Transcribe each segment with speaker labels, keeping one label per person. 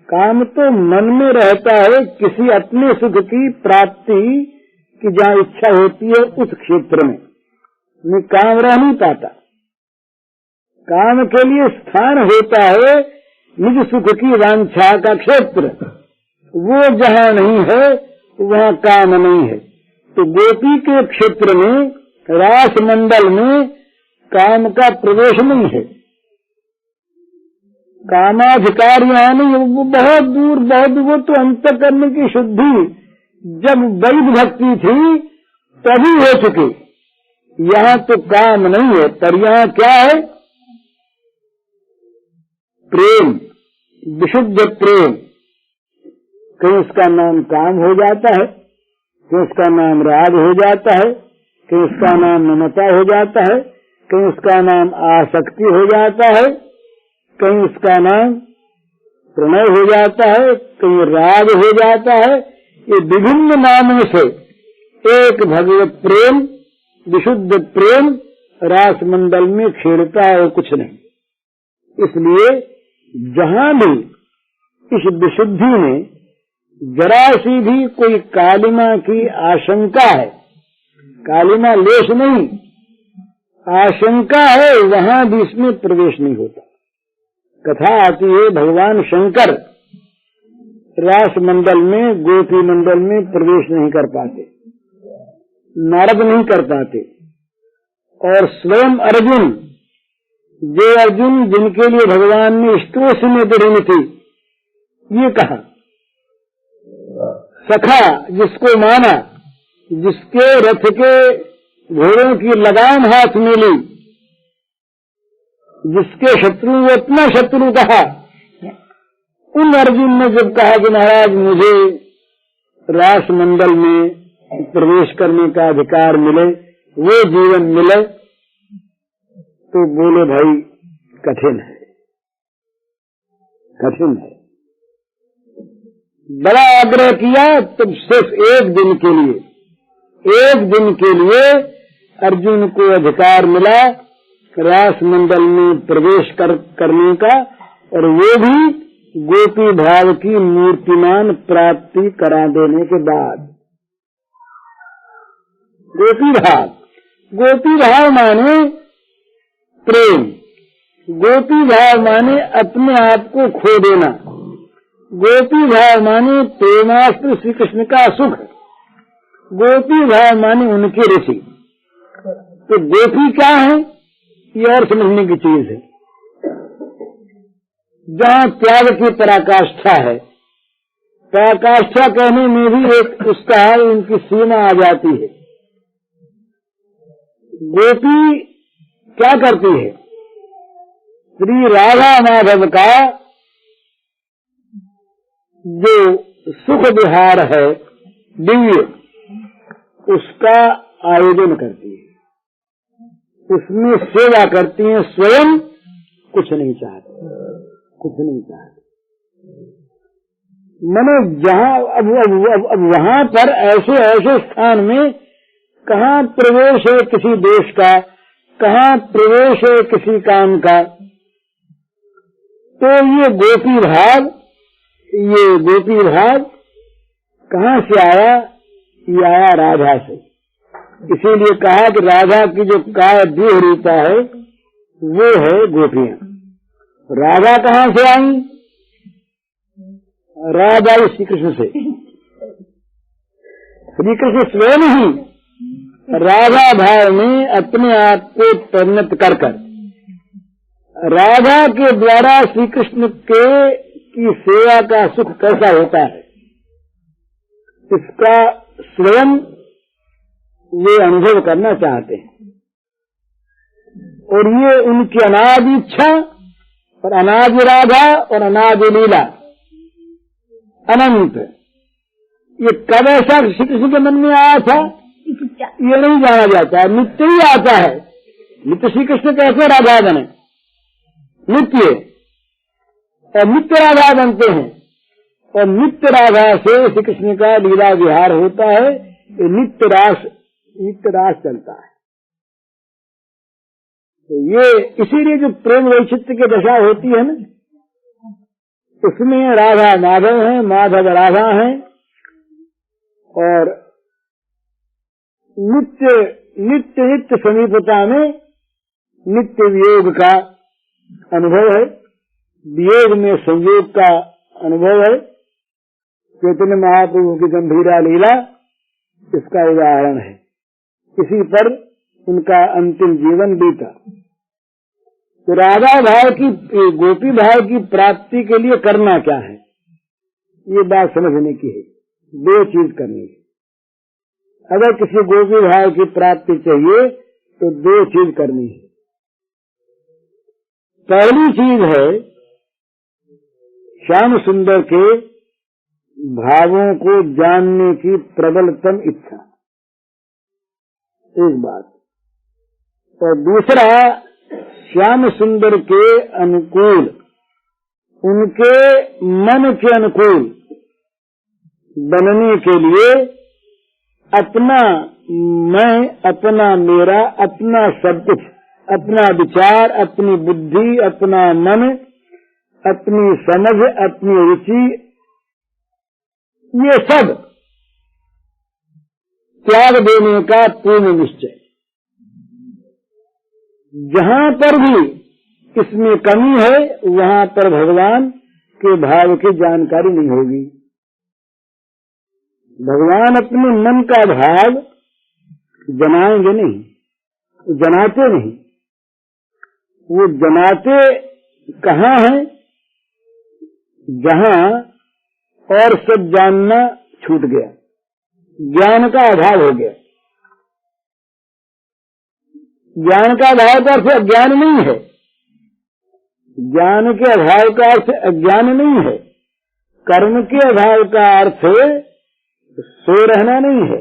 Speaker 1: काम तो मन में रहता है किसी अपने सुख की प्राप्ति की जहाँ इच्छा होती है उस क्षेत्र में काम रह नहीं पाता। काम के लिए स्थान होता है निज सुख की वांछा का क्षेत्र, वो जहाँ नहीं है वहाँ काम नहीं है। तो गोपी के क्षेत्र में, रास मंडल में काम का प्रवेश नहीं है, कामाधिकार यहाँ नहीं, वो बहुत दूर, वो तो अंतःकरण की शुद्धि जब वैध भक्ति थी तभी हो चुकी। यहाँ तो काम नहीं है, पर यहाँ क्या है? प्रेम, विशुद्ध प्रेम। कहीं उसका नाम काम हो जाता है, कहीं उसका नाम राग हो जाता है, कहीं उसका नाम ममता हो जाता है, कहीं उसका नाम आसक्ति हो जाता है, कहीं उसका नाम प्रणय हो जाता है, कहीं राग हो जाता है। ये विभिन्न नामों से एक भगवत प्रेम, विशुद्ध प्रेम रास मंडल में खेलता है और कुछ नहीं। इसलिए जहाँ भी इस विशुद्धि में जरा सी भी कोई कालिमा की आशंका है, कालिमा लेश नहीं, आशंका है, वहाँ भी इसमें प्रवेश नहीं होता। कथा आती है भगवान शंकर रास मंडल में, गोपी मंडल में प्रवेश नहीं कर पाते, नारद नहीं कर पाते, और स्वयं अर्जुन, जो अर्जुन जिनके लिए भगवान ने स्तोष में दृढ़ थी, ये कहा सखा जिसको माना, जिसके रथ के घोड़ों की लगाम हाथ में ली, जिसके शत्रु वो अपना शत्रु कहा, उन अर्जुन ने जब कहा कि महाराज मुझे रास मंडल में प्रवेश करने का अधिकार मिले, वो जीवन मिले, तो बोले भाई कठिन है, कठिन है। बड़ा आग्रह किया तब सिर्फ एक दिन के लिए अर्जुन को अधिकार मिला रास मंडल में प्रवेश करने का, और वो भी गोपी भाव की मूर्तिमान प्राप्ति करा देने के बाद। गोपी भाव माने प्रेम, गोपी भाव माने अपने आप को खो देना, गोपी भाव माने प्रेमास्त्र श्री कृष्ण का सुख, गोपी भाव माने उनके ऋषि। तो गोपी क्या है ये और समझने की चीज है। जहाँ त्याग की पराकाष्ठा है, पराकाष्ठा कहने में भी एक उसका उनकी सीमा आ जाती है। गोपी क्या करती है? श्री राधा माधव का जो सुख विहार है दिव्य, उसका आयोजन करती है, उसमें सेवा करती है, स्वयं कुछ नहीं चाहती, मैंने जहाँ अब वहाँ पर ऐसे स्थान में कहाँ प्रवेश है किसी देश का, कहाँ प्रवेश है किसी काम का। तो ये गोपी भाव कहाँ से आया? ये आया राधा से। इसीलिए कहा कि राधा की जो काय देह रूपा है वो है गोपियाँ। राधा कहाँ से आई? राधा श्री कृष्ण से। श्री कृष्ण स्वयं ही राधा भाव में अपने आप को परिणत कर राधा के द्वारा श्री कृष्ण के की सेवा का सुख कैसा होता है, इसका स्वयं वे अनुभव करना चाहते हैं। और ये उनकी अनादि इच्छा और अनादि राधा और अनादि लीला अनंत, ये कब ऐसा श्री कृष्ण के मन में आया था ये नहीं जाना जाता है, नित्य ही आता है। नित्य श्री कृष्ण कैसे राधा बने? नित्य, और नित्य राधा बनते हैं, और नित्य राधा से श्री कृष्ण का लीला विहार होता है। नित्य रास चलता है। तो ये इसीलिए जो प्रेम वैचित्र की दशा होती है ना, उसमें राधा माधव है, माधव राधा है, और नित्य नित्य नित्य समीपता में नित्य वियोग का अनुभव है, वियोग में संयोग का अनुभव है। चैतन्य महाप्रभु की गंभीरा लीला इसका उदाहरण है। इसी पर उनका अंतिम जीवन बीता। तो राधा भाव की, गोपी भाव की प्राप्ति के लिए करना क्या है, ये बात समझने की है। दो चीज करनी है। अगर किसी गोपी भाव की प्राप्ति चाहिए तो दो चीज करनी है। पहली चीज है श्याम सुंदर के भावों को जानने की प्रबलतम इच्छा, एक बात। और दूसरा, श्याम सुंदर के अनुकूल, उनके मन के अनुकूल बनने के लिए अपना मैं, अपना मेरा, अपना सब कुछ, अपना विचार, अपनी बुद्धि, अपना मन, अपनी समझ, अपनी रुचि, ये सब त्याग देने का पूर्ण निश्चय। जहां पर भी इसमें कमी है वहां पर भगवान के भाव की जानकारी नहीं होगी। भगवान अपने मन का भाव जनाएंगे नहीं, जनाते नहीं। वो जनाते कहाँ हैं? जहां और सब जानना छूट गया, ज्ञान का अभाव हो गया। ज्ञान का अभाव का अर्थ अज्ञान नहीं है, ज्ञान के अभाव का अर्थ अज्ञान नहीं है, कर्म के अभाव का अर्थ सो रहना नहीं है।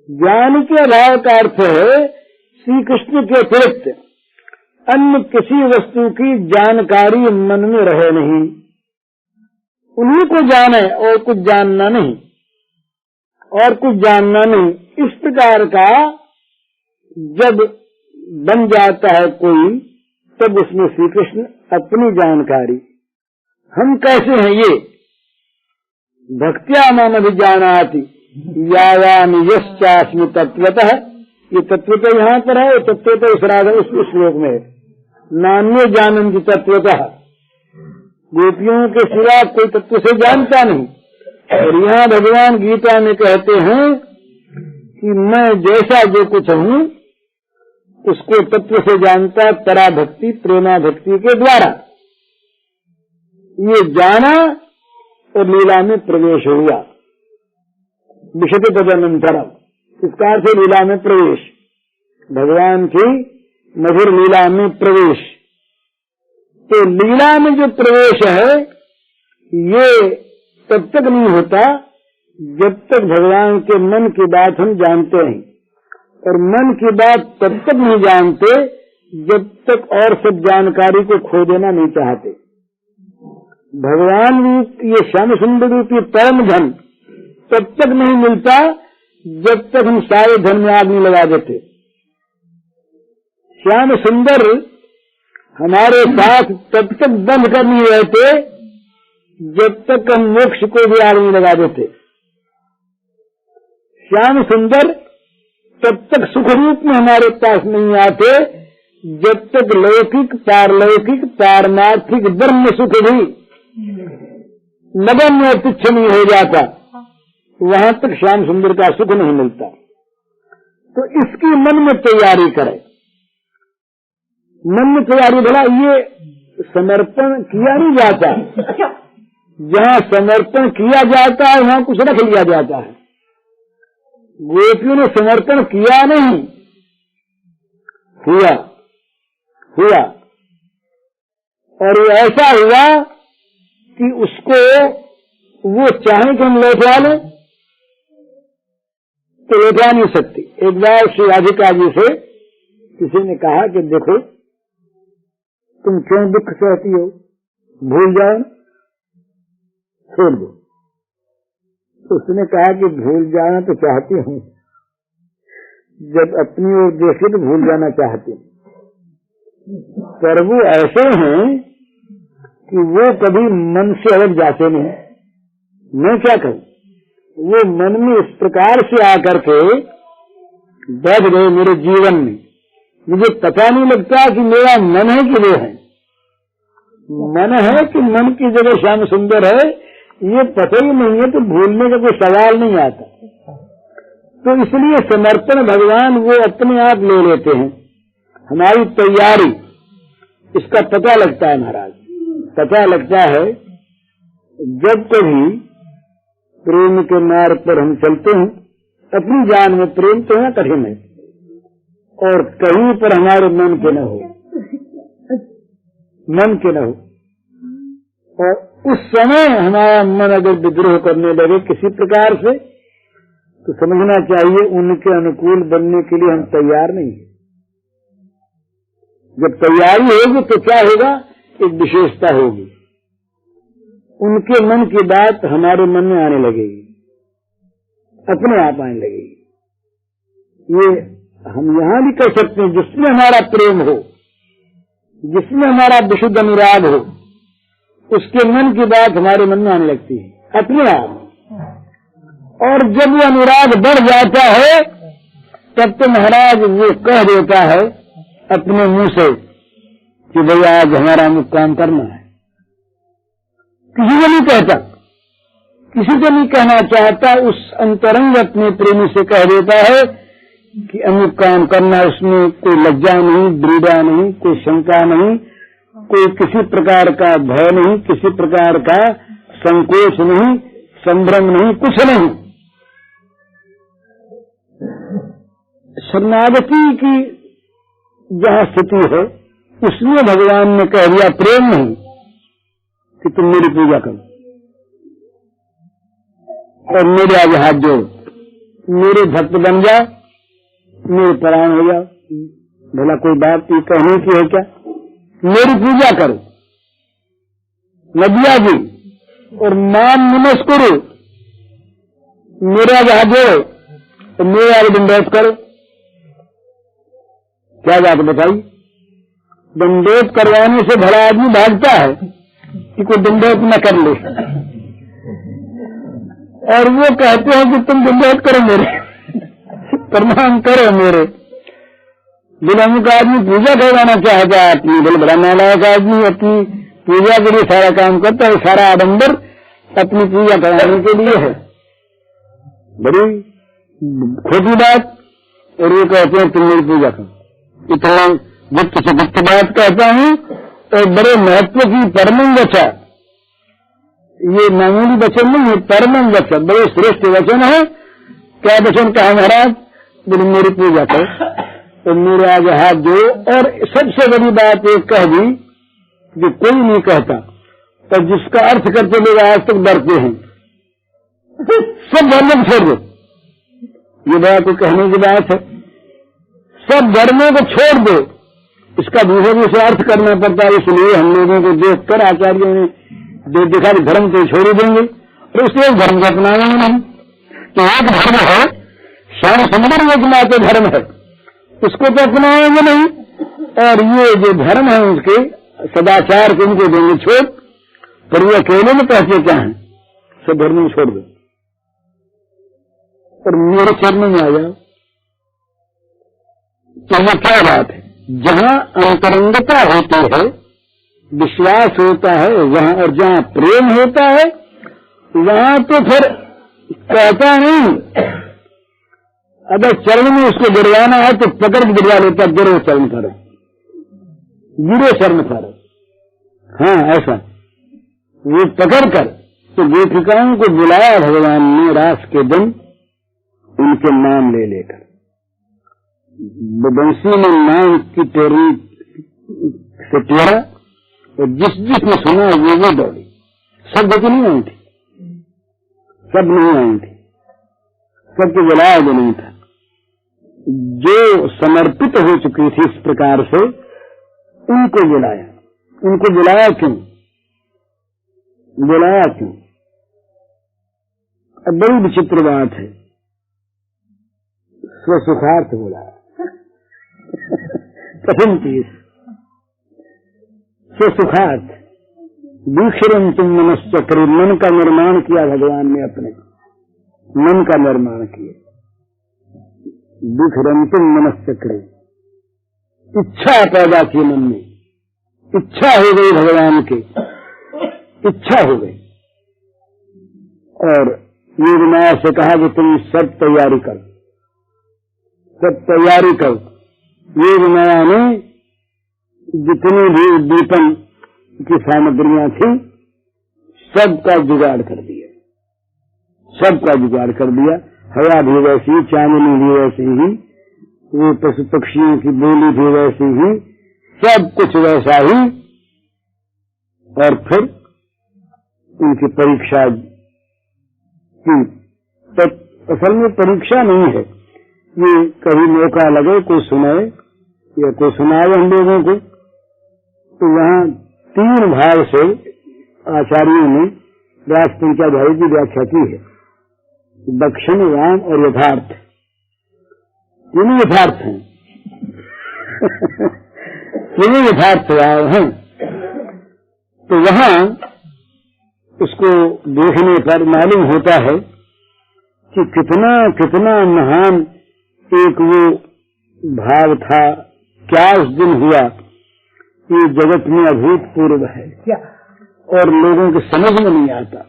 Speaker 1: ज्ञान के अभाव का अर्थ है श्री कृष्ण के अतिरिक्त अन्य किसी वस्तु की जानकारी मन में रहे नहीं, उन्हीं को जाने और कुछ जानना नहीं, और कुछ जानना नहीं। इस प्रकार का जब बन जाता है कोई, तब उसमें श्री कृष्ण अपनी जानकारी, हम कैसे हैं ये, भक्त्या माम अभिजानाति यावान यश्चास्मि तत्वतः, ये तत्वतः यहाँ पर है, तत्वतः उस राधा उस श्लोक में है। नान्य जानन्ति तत्वतः, गोपियों के सिवा कोई तत्व से जानता नहीं। और यहाँ भगवान गीता में कहते हैं कि मैं जैसा जो कुछ हूँ उसको तत्व से जानता पराभक्ति प्रेमा भक्ति के द्वारा। ये जाना और लीला में प्रवेश हुआ, विशद तदनंतरम, इसका अर्थ लीला में प्रवेश, भगवान की मधुर लीला में प्रवेश। तो लीला में जो प्रवेश है ये तब तक नहीं होता जब तक भगवान के मन की बात हम जानते नहीं, और मन की बात तब तक नहीं जानते जब तक और सब जानकारी को खो देना नहीं चाहते। भगवान ये श्याम सुंदर रूपी परम धन तब तक नहीं मिलता जब तक हम सारे धन में आग नहीं लगा देते। श्याम सुंदर हमारे साथ तब तक बंद कर नहीं रहते जब तक हम मोक्ष को भी आग नहीं लगा देते। श्याम सुंदर तब तक सुख रूप में हमारे पास नहीं आते जब तक लौकिक पारलौकिक पारमार्थिक ब्रह्म सुख भी नगण्य और तुच्छ नहीं हो जाता, वहां तक श्याम सुंदर का सुख नहीं मिलता। तो इसकी मन में तैयारी करें, मन में तैयारी। भला ये समर्पण किया नहीं जाता, जहाँ समर्पण किया जाता है वहाँ कुछ रख लिया जाता है। गोपियों ने समर्पण किया नहीं, हुआ और ये ऐसा हुआ कि उसको वो चाहे कि हम लौटवा लें तो लौटवा नहीं सकती। एक बार श्री राधिका जी से किसी ने कहा कि देखो तुम क्यों दुख सहती हो, भूल जाओ, छोड़ दो। तो उसने कहा कि भूल जाना तो चाहती हूँ, जब अपनी ओर देखे तो भूल जाना चाहती हूँ, पर वो ऐसे हैं कि वो कभी मन से अलग जाते नहीं। मैं क्या कहूँ, वो मन में इस प्रकार से आकर के बैठ गए मेरे जीवन में, मुझे पता नहीं लगता कि मेरा मन है कि वो है। मन है कि मन की जगह श्याम सुंदर है, ये पता ही नहीं है, तो भूलने का कोई सवाल नहीं आता। तो इसलिए समर्पण भगवान वो अपने आप ले लेते हैं। हमारी तैयारी, इसका पता लगता है महाराज, पता लगता है जब कभी प्रेम के मार्ग पर हम चलते हैं। अपनी जान में प्रेम तो है कठिन है, और कहीं पर हमारे मन के न हो, मन के न हो, और उस समय हमारा मन अगर विद्रोह करने लगे किसी प्रकार से, तो समझना चाहिए उनके अनुकूल बनने के लिए हम तैयार नहीं हैं। जब तैयारी होगी तो क्या होगा, एक विशेषता होगी, उनके मन की बात हमारे मन में आने लगेगी, अपने आप आने लगेगी। ये हम यहाँ भी कह सकते हैं, जिसमें हमारा प्रेम हो, जिसमें हमारा विशुद्ध अनुराग हो, उसके मन की बात हमारे मन में आने लगती है अपने आप। और जब वो अनुराग बढ़ जाता है, तब तो महाराज वो कह देता है अपने मुंह से कि भाई आज हमारा अमुक काम करना है। किसी को नहीं कहता, किसी को नहीं कहना चाहता, उस अंतरंग अपने प्रेमी से कह देता है कि अमुक काम करना, उसमें कोई लज्जा नहीं, द्विधा नहीं, कोई शंका नहीं, कोई किसी प्रकार का भय नहीं, किसी प्रकार का संकोच नहीं, संभ्रम नहीं, कुछ नहीं। शरणागति की जहाँ स्थिति है, उसमें भगवान ने कह दिया प्रेम नहीं कि तुम मेरी पूजा करो और मेरे आगे हाथ जोड़ो, मेरे भक्त बन जाओ, मेरे परायण हो जाओ। भला कोई बात ये कहने की है क्या? मेरी पूजा करो नदिया जी, और नाम नमस्कुरु, मेरे आगे हाथ जोड़ो और मेरे आगे दंडोत करो। क्या बात बताई? दंडोत करवाने से भला आदमी भागता है कि कोई दंडोत न कर ले, और वो कहते हैं कि तुम दंडोत करो मेरे, प्रणाम करो मेरे। बोले अमुक आदमी पूजा करवाना चाहता है अपनी, बोले बड़ा नालायक आदमी अपनी पूजा के लिए सारा काम करता है, सारा आडंबर अपनी पूजा कराने के लिए है, बड़ी खोटी बात। और ये कहते हैं तुम मेरी पूजा करो। इतना गुप्त से गुप्त बात कहता हूँ, और बड़े महत्व की परमम वचन, ये मामूली वचन नहीं है, परमम वचन, बड़े श्रेष्ठ वचन है। क्या वचन कहा महाराज? बोले मेरी पूजा करो और मेरे आगे हाथ दो। और सबसे बड़ी बात एक कह दी जो कोई नहीं कहता, और जिसका अर्थ करते लोग आज तक डरते हैं, सब धर्म को छोड़ दो। ये बात तो कहने की बात है, सब धर्मों को छोड़ दो। इसका दूसरे दूसरे अर्थ करना पड़ता है, इसलिए हम लोगों को देखकर आचार्यों ने देखा कि धर्म तो छोड़ देंगे, और उससे एक धर्म को अपनाएंगे नहीं। तो एक धर्म है, श्याम सुंदर एकमात्र धर्म है, उसको तो अपनाएंगे नहीं। और ये जो धर्म है उसके सदाचार को उनको देंगे छोड़, पर वो अकेले में कहते क्या है, सब धर्म छोड़ दो और मेरे चरणों में आ जाओ। तो वो क्या बात है? जहाँ अंतरंगता होती है, विश्वास होता है वहाँ, और जहाँ प्रेम होता है वहाँ तो फिर कहता नहीं। अगर चरण में उसको गिरवाना है तो पकड़ के गिरवा लेता, गिरो चरण पर, गिरो चरण पर। हाँ ऐसा वो पकड़ कर, तो गोपिकाओं को बुलाया भगवान ने रास के दिन, उनके नाम ले लेकर। बंसी ने नाम की तेरी से तेरा, और जिस जिसने सुना वो दौड़ी। सब गति नहीं आई थी, सब नहीं आई थी, सबको बुलाया जो नहीं था। जो समर्पित हो चुकी थी इस प्रकार से, उनको बुलाया। उनको बुलाया क्यों? बुलाया क्यों? अब बड़ी विचित्र बात है, स्वसुखार्थ बुलाया। कठिन चीज, स्वसुखार्थ। दुखिरंतुम मनश्चक्रे, मन का निर्माण किया भगवान ने, अपने मन का निर्माण किया। दुखिरंतुम मनश्चक्रे, इच्छा पैदा की मन में, इच्छा हो गई भगवान की, इच्छा हो गई। और योग माया से कहा कि तुम सब तैयारी करो, सब तैयारी करो। योग माया ने जितनी भी दीपन की सामग्रियां थी सबका जुगाड़ कर दिया, सबका जुगाड़ कर दिया। हवा भी वैसी, चांदनी भी वैसी ही, वो पशु पक्षियों की बोली भी वैसी ही, सब कुछ वैसा ही। और फिर उनकी परीक्षा की। तो असल में परीक्षा नहीं है ये, कभी मौका लगे कोई सुनाए या कोई सुनाए हम लोगों को। तो यहाँ 3 भाव से आचार्यों ने राजपंचाध्यायी की व्याख्या की है। दक्षिण, वाम और यथार्थ, तीनों यथार्थ हैं। तीनों यथार्थ भाव हैं। तो वहाँ उसको देखने पर मालूम होता है कि कितना कितना महान एक वो भाव था, क्या उस दिन हुआ, ये जगत में अभूतपूर्व है क्या, और लोगों के समझ में नहीं आता,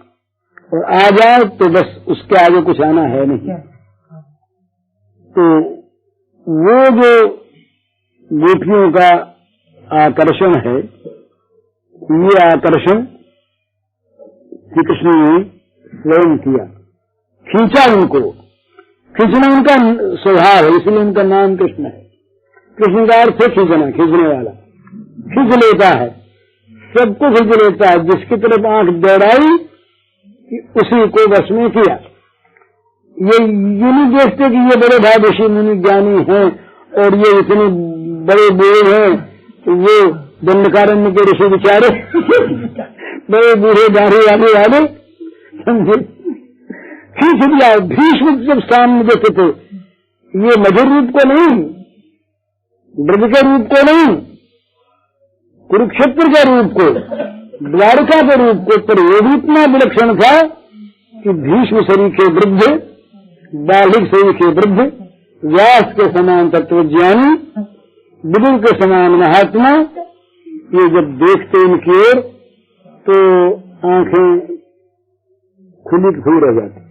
Speaker 1: और आ जाए तो बस उसके आगे कुछ आना है नहीं। तो वो जो गोपियों का आकर्षण है, ये आकर्षण श्री कृष्ण ने स्वयं किया, खींचा उनको। खींचना उनका स्वभाव है, इसलिए उनका नाम कृष्ण है। कृष्ण का अर्थ है खींचना, खींचने वाला, खींच लेता है, सबको खींच लेता है। जिसकी तरफ आंख दौड़ाई उसी को वश में किया। ये नहीं देखते कि ये बड़े भाई ऋषि मुनि ज्ञानी हैं और ये इतने बड़े बूढ़े हैं, वो दंडकारण्य के ऋषि बेचारे बड़े बूढ़े दाढ़ी वाले समझे, खींच दिया। भीष्म जब सामने देखे थे, ये मधुर रूप को नहीं, ब्रज के रूप को नहीं, कुरुक्षेत्र के रूप को, द्वारका के रूप को, पर ये भी इतना विलक्षण था कि भीष्म सरीखे वृद्ध, बालिक सरीखे वृद्ध, व्यास के समान तत्वज्ञानी, विदुर के समान महात्मा, ये जब देखते इनकी ओर तो आंखें खुली खुली रह जाती।